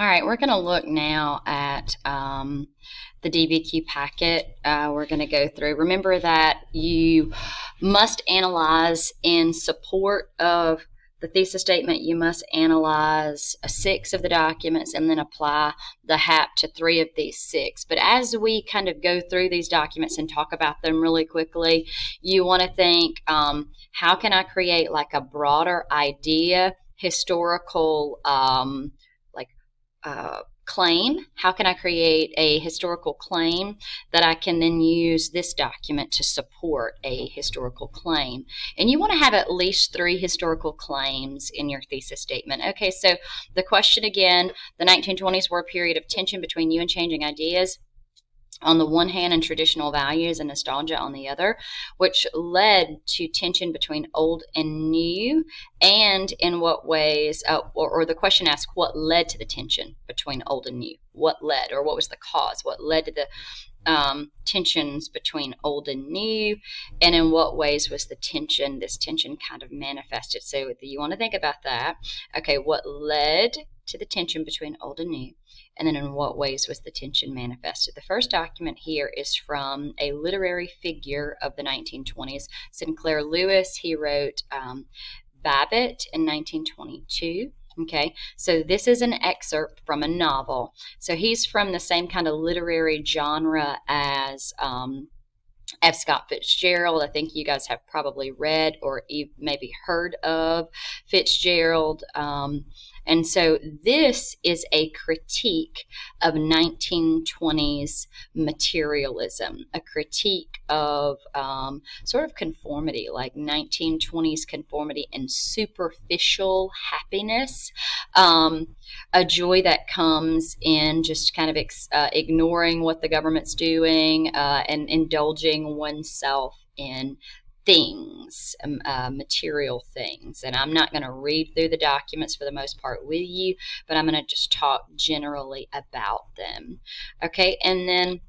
All right, we're going to look now at the DBQ packet. We're going to go through. Remember that you must analyze in support of the thesis statement. You must analyze 6 of the documents and then apply the HAP to 3 of these 6. But as we kind of go through these documents and talk about them really quickly, you want to think, how can I create like a broader idea, historical claim? How can I create a historical claim that I can then use this document to support a historical claim? And you want to have at least 3 historical claims in your thesis statement. Okay, so the question again, the 1920s were a period of tension between new and changing ideas on the one hand and traditional values and nostalgia on the other, which led to tension between old and new, and in what ways, or the question asks, what led to the tension between old and new? What led, or what was the cause? What led to the tensions between old and new, and in what ways was this tension kind of manifested? So you want to think about that. Okay, what led to the tension between old and new? And then in what ways was the tension manifested? The first document here is from a literary figure of the 1920s, Sinclair Lewis. He wrote Babbitt in 1922. Okay, so this is an excerpt from a novel. So he's from the same kind of literary genre as F. Scott Fitzgerald. I think you guys have probably read or maybe heard of Fitzgerald. And so this is a critique of 1920s materialism, a critique of sort of conformity, like 1920s conformity and superficial happiness, a joy that comes in just kind of ignoring what the government's doing and indulging oneself in things, material things. And I'm not going to read through the documents for the most part with you, but I'm going to just talk generally about them. Okay, and then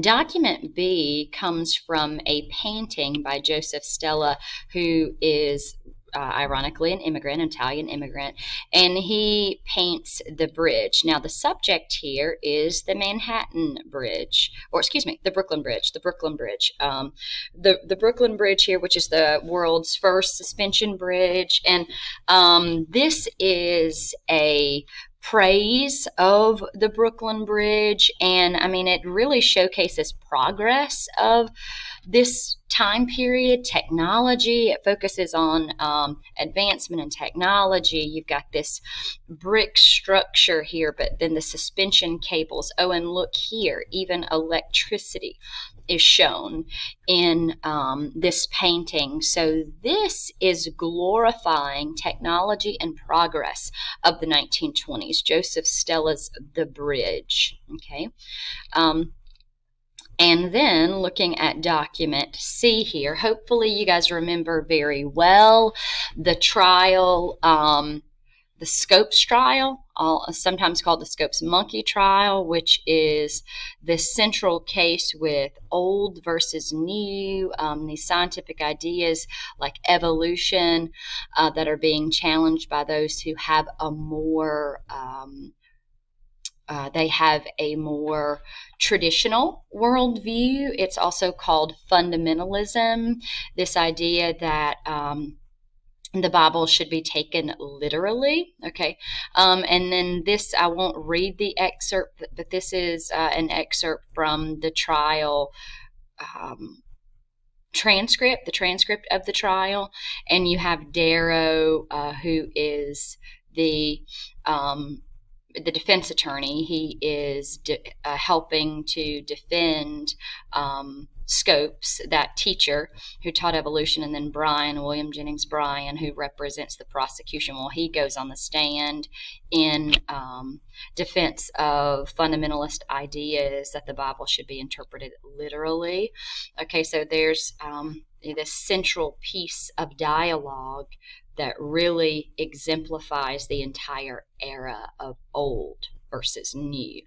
document B comes from a painting by Joseph Stella, who is ironically an Italian immigrant, and he paints the bridge. Now the subject here is the Manhattan Bridge, or excuse me, the Brooklyn Bridge. The Brooklyn Bridge here, which is the world's first suspension bridge, and this is a praise of the Brooklyn Bridge, and I mean, it really showcases progress of this time period, technology. It focuses on advancement in technology. You've got this brick structure here, but then the suspension cables. Oh, and look here, even electricity is shown in this painting. So this is glorifying technology and progress of the 1920s. Joseph Stella's The Bridge. Okay. And then looking at document C here, hopefully you guys remember very well the trial, the Scopes trial, sometimes called the Scopes monkey trial, which is the central case with old versus new, these scientific ideas like evolution that are being challenged by those who have a more they have a more traditional worldview. It's also called fundamentalism, this idea that the Bible should be taken literally. Okay, and then this, I won't read the excerpt, but this is an excerpt from the trial transcript, the transcript of the trial, and you have Darrow, who is the defense attorney. He is helping to defend Scopes, that teacher who taught evolution, and then William Jennings Bryan, who represents the prosecution. Well, he goes on the stand in defense of fundamentalist ideas that the Bible should be interpreted literally. Okay, so there's this central piece of dialogue that really exemplifies the entire era of old versus new,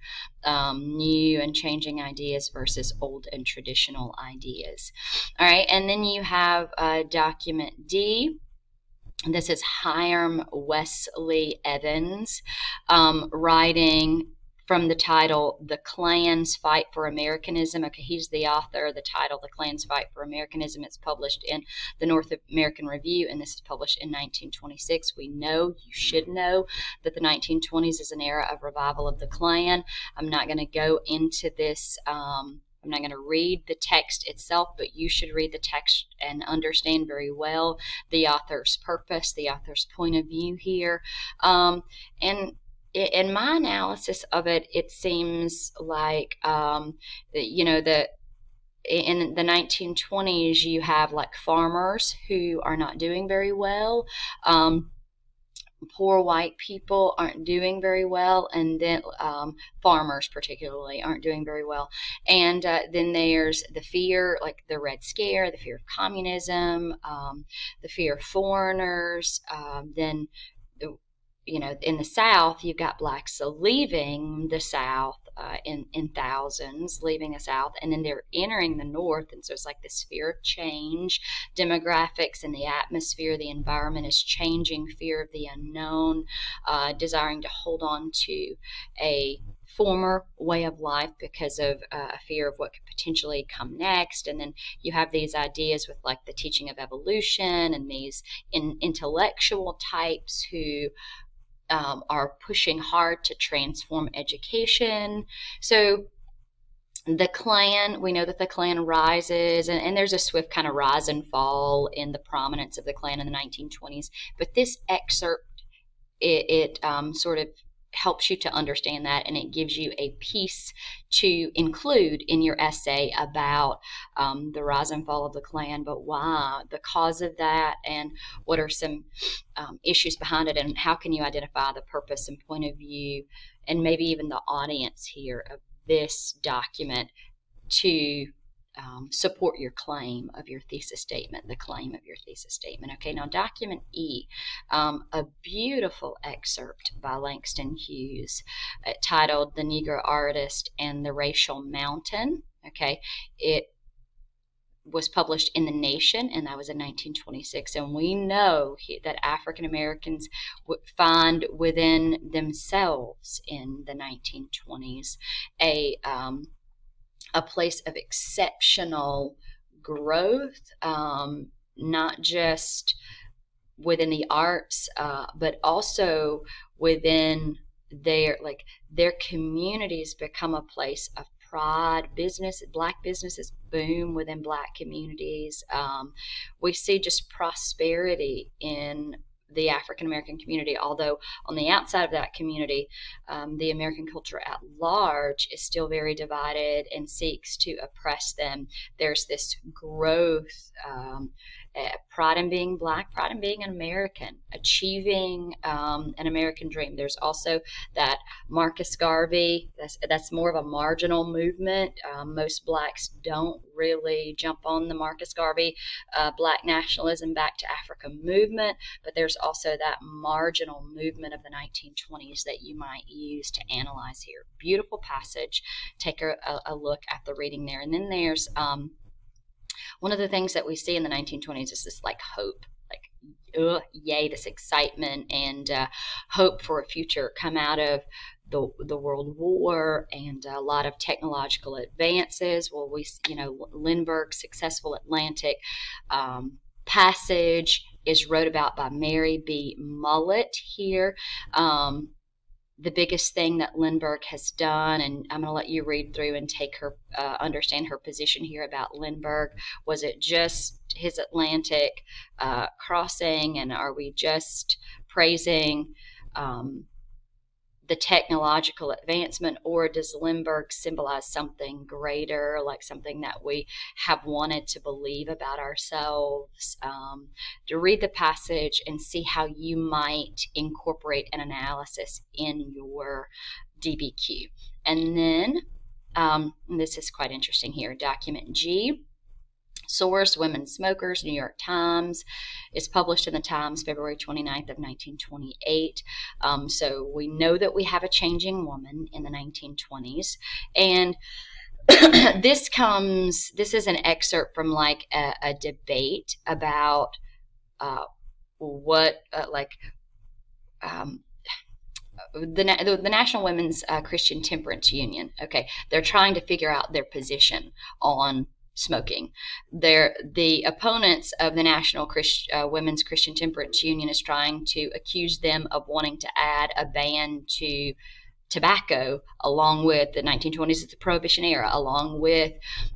new and changing ideas versus old and traditional ideas. All right, and then you have document D, This is Hiram Wesley Evans, writing from the title, The Klan's Fight for Americanism. Okay, he's the author of the title, The Klan's Fight for Americanism. It's published in the North American Review, and this is published in 1926. We know, you should know, that the 1920s is an era of revival of the Klan. I'm not going to go into this. I'm not going to read the text itself, but you should read the text and understand very well the author's purpose, the author's point of view here. And in my analysis of it, it seems like, that in the 1920s, you have like farmers who are not doing very well. Poor white people aren't doing very well, and then farmers particularly aren't doing very well. And then there's the fear, like the Red Scare, the fear of communism, the fear of foreigners. Then in the South, you've got blacks leaving the South in thousands, leaving the South, and then they're entering the North. And so it's like this fear of change, demographics and the atmosphere, the environment is changing, fear of the unknown, desiring to hold on to a former way of life because of a fear of what could potentially come next. And then you have these ideas with like the teaching of evolution and these intellectual types who are pushing hard to transform education. So the Klan, we know that the Klan rises, and there's a swift kind of rise and fall in the prominence of the Klan in the 1920s. But this excerpt, it sort of helps you to understand that, and it gives you a piece to include in your essay about the rise and fall of the Klan, but why, the cause of that, and what are some issues behind it, and how can you identify the purpose and point of view, and maybe even the audience here of this document to support your claim of your thesis statement, the claim of your thesis statement. Okay, now document E, a beautiful excerpt by Langston Hughes titled The Negro Artist and the Racial Mountain. Okay, it was published in The Nation, and that was in 1926. And we know that African Americans find within themselves in the 1920s a place of exceptional growth, not just within the arts, but also within their communities become a place of pride. Black businesses boom within black communities. We see just prosperity in the African American community, although on the outside of that community, the American culture at large is still very divided and seeks to oppress them. There's this growth, pride in being black, pride in being an American, achieving an American dream. There's also that Marcus Garvey, that's more of a marginal movement. Most blacks don't really jump on the Marcus Garvey black nationalism back to Africa movement, but there's also that marginal movement of the 1920s that you might use to analyze here. Beautiful passage. Take a look at the reading there. And then there's one of the things that we see in the 1920s is this like hope, like yay, this excitement and hope for a future come out of the World War and a lot of technological advances. Well, Lindbergh's successful Atlantic passage is wrote about by Mary B. Mullett here. The biggest thing that Lindbergh has done, and I'm going to let you read through and take her, understand her position here about Lindbergh. Was it just his Atlantic crossing, and are we just praising the technological advancement, or does Lindbergh symbolize something greater, like something that we have wanted to believe about ourselves? To read the passage and see how you might incorporate an analysis in your DBQ. And then, this is quite interesting here, document G. Source, Women Smokers, New York Times. It's published in the Times February 29th of 1928. So we know that we have a changing woman in the 1920s. And this is an excerpt from like a debate about what um, the National Women's Christian Temperance Union. Okay, they're trying to figure out their position on smoking. The opponents of the National Women's Christian Temperance Union is trying to accuse them of wanting to add a ban to tobacco, along with the 1920s, it's the Prohibition era, along with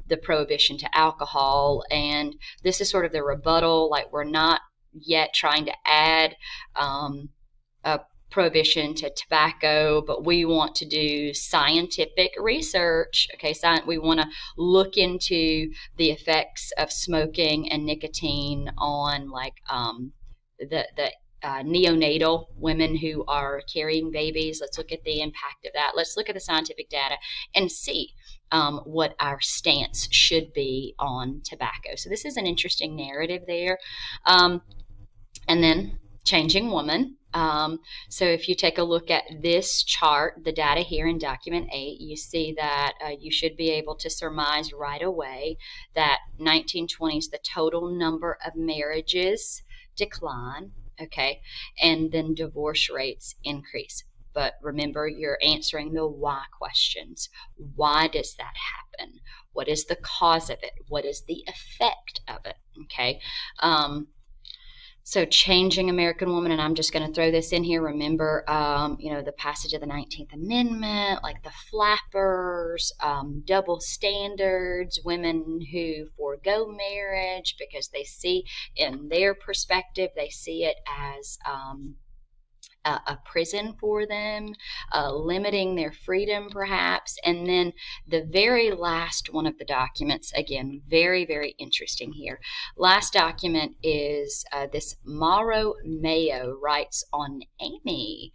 the prohibition to alcohol. And this is sort of the rebuttal, like we're not yet trying to add a prohibition to tobacco, but we want to do scientific research. Okay, we want to look into the effects of smoking and nicotine on the neonatal women who are carrying babies. Let's look at the impact of that. Let's look at the scientific data and see what our stance should be on tobacco. So this is an interesting narrative there. And then changing woman. So if you take a look at this chart, the data here in document 8, you see that you should be able to surmise right away that 1920s, the total number of marriages decline, okay, and then divorce rates increase. But remember, you're answering the why questions. Why does that happen? What is the cause of it? What is the effect of it? Okay. So changing American woman, and I'm just going to throw this in here. Remember, the passage of the 19th Amendment, like the flappers, double standards, women who forego marriage because they see, in their perspective, they see it as a prison for them, limiting their freedom perhaps. And then the very last one of the documents, again, very, very interesting here. Last document is this Morrow Mayo writes on Amy.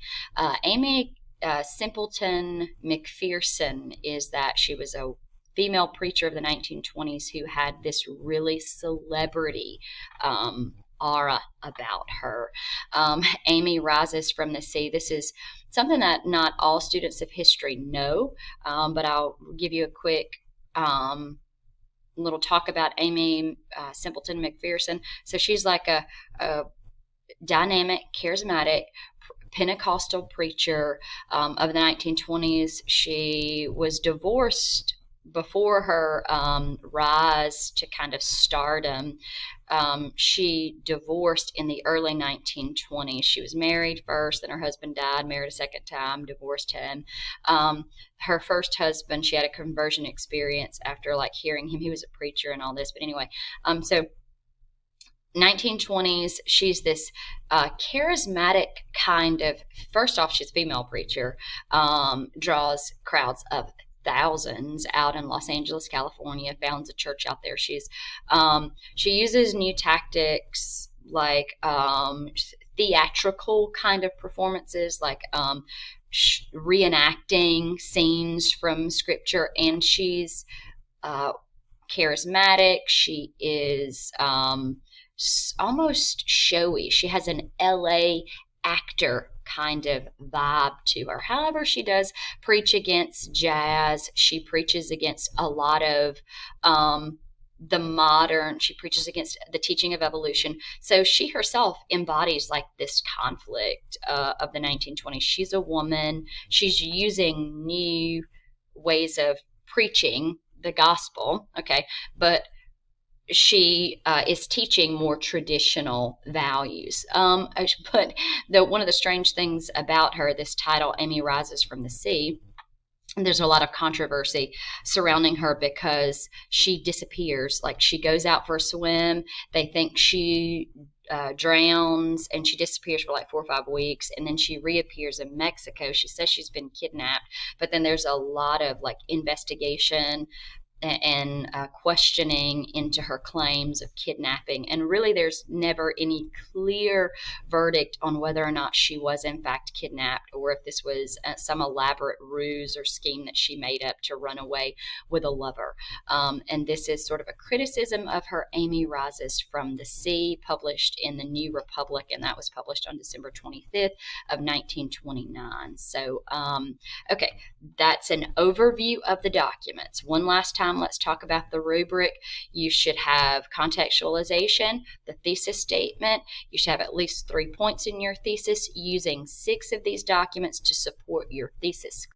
Amy Simpleton McPherson is that she was a female preacher of the 1920s who had this really celebrity aura about her. Amy rises from the sea. This is something that not all students of history know, but I'll give you a quick little talk about Amy Simpleton McPherson. So she's like a dynamic, charismatic Pentecostal preacher of the 1920s. She was divorced before her rise to kind of stardom. She divorced in the early 1920s. She was married first, then her husband died, married a second time, divorced him. Her first husband, she had a conversion experience after hearing him. He was a preacher and all this. But anyway, so 1920s, she's this charismatic kind of, first off, she's a female preacher, draws crowds of thousands out in Los Angeles, California, founds a church out there. She uses new tactics like theatrical kind of performances, like reenacting scenes from scripture, and she's charismatic. She is almost showy. She has an LA actor kind of vibe to her. However, she does preach against jazz. She preaches against a lot of she preaches against the teaching of evolution. So she herself embodies this conflict of the 1920s. She's a woman. She's using new ways of preaching the gospel, okay, but she is teaching more traditional values. But one of the strange things about her, this title, Amy Rises from the Sea, there's a lot of controversy surrounding her because she disappears. She goes out for a swim. They think she drowns, and she disappears for 4 or 5 weeks, and then she reappears in Mexico. She says she's been kidnapped, but then there's a lot of investigation and questioning into her claims of kidnapping. And really, there's never any clear verdict on whether or not she was in fact kidnapped, or if this was some elaborate ruse or scheme that she made up to run away with a lover. And this is sort of a criticism of her Amy Rises from the Sea, published in the New Republic, and that was published on December 25th of 1929. So, okay, that's an overview of the documents. One last time time, let's talk about the rubric. You should have contextualization, the thesis statement. You should have at least 3 points in your thesis, using 6 of these documents to support your thesis